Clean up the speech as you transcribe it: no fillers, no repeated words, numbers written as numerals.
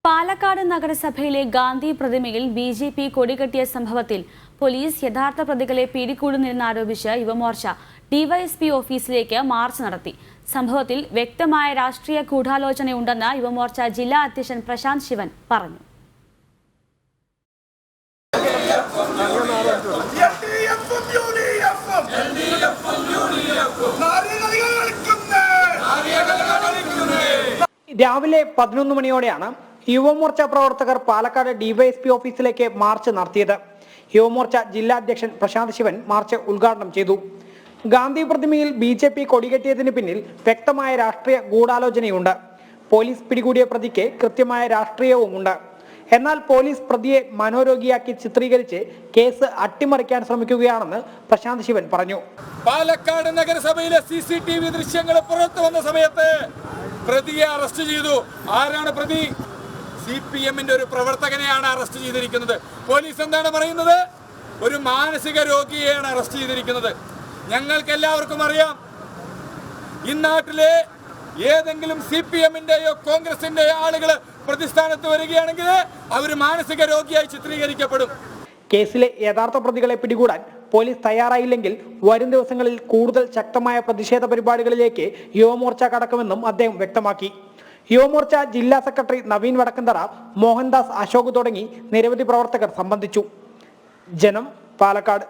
പാലക്കാട് നഗരസഭയിലെ ഗാന്ധി പ്രതിമയിൽ ബിജെപി കൊടികെട്ടിയ സംഭവത്തിൽ പോലീസ് യഥാർത്ഥ പ്രതികളെ പിടികൂടുന്നില്ലെന്നാരോപിച്ച് യുവമോർച്ച ഡിവൈഎസ്പി ഓഫീസിലേക്ക് മാർച്ച് നടത്തി. സംഭവത്തിൽ വ്യക്തമായ രാഷ്ട്രീയ ഗൂഢാലോചനയുണ്ടെന്ന് യുവമോർച്ച ജില്ലാ അധ്യക്ഷൻ പ്രശാന്ത് ശിവൻ പറഞ്ഞു. രാവിലെ 11 മണിയോടെയാണ് യുവമോർച്ച പ്രവർത്തകർ പാലക്കാട് ഡിവൈഎസ്പി ഓഫീസിലേക്ക് മാർച്ച് നടത്തിയത്. യുവമോർച്ച ജില്ലാ അധ്യക്ഷൻ പ്രശാന്ത് ശിവൻ മാർച്ച് ഉദ്ഘാടനം ചെയ്തു. ഗാന്ധി പ്രതിമയിൽ ബിജെപി കൊടികെട്ടിയതിന് പിന്നിൽ വ്യക്തമായ രാഷ്ട്രീയ ഗൂഢാലോചനയുണ്ട്. പോലീസ് പിടികൂടിയ പ്രതിക്ക് കൃത്യമായ രാഷ്ട്രീയവുമുണ്ട്. എന്നാൽ പോലീസ് പ്രതിയെ മനോരോഗിയാക്കി ചിത്രീകരിച്ച് കേസ് അട്ടിമറിക്കാൻ ശ്രമിക്കുകയാണെന്ന് പ്രശാന്ത് ശിവൻ പറഞ്ഞു. പാലക്കാട് നഗരസഭയിലെ CCTV ദൃശ്യങ്ങൾ പുറത്തു വന്ന സമയത്ത് പ്രതിയെ അറസ്റ്റ് ചെയ്തു. ആരാണ് പ്രതി? CPM-ന്റെ ഒരു പ്രവർത്തകനെയാണ് അറസ്റ്റ് ചെയ്തിരിക്കുന്നത്. പോലീസ് എന്താണ് പറയുന്നത്? ഒരു മാനസിക രോഗിയെയാണ് അറസ്റ്റ് ചെയ്തിരിക്കുന്നത്. ഞങ്ങൾക്ക് എല്ലാവർക്കും അറിയാം, ഈ നാട്ടിലെ ഏതെങ്കിലും CPM-ന്റെയോ കോൺഗ്രസിന്റെയോ ആളുകൾ പ്രതിസ്ഥാനത്ത് വരികയാണെങ്കിൽ അവർ മാനസിക രോഗിയായി ചിത്രീകരിക്കപ്പെടും. കേസിലെ യഥാർത്ഥ പ്രതികളെ പിടികൂടാൻ പോലീസ് തയ്യാറായില്ലെങ്കിൽ വരും ദിവസങ്ങളിൽ കൂടുതൽ ശക്തമായ പ്രതിഷേധ പരിപാടികളിലേക്ക് യുവമോർച്ച കടക്കുമെന്നും അദ്ദേഹം വ്യക്തമാക്കി. യുവമോർച്ച ജില്ലാ സെക്രട്ടറി നവീൻ വടക്കന്തറ, മോഹൻദാസ്, അശോക് തുടങ്ങി നിരവധി പ്രവർത്തകർ സംബന്ധിച്ചു. ജനം, പാലക്കാട്.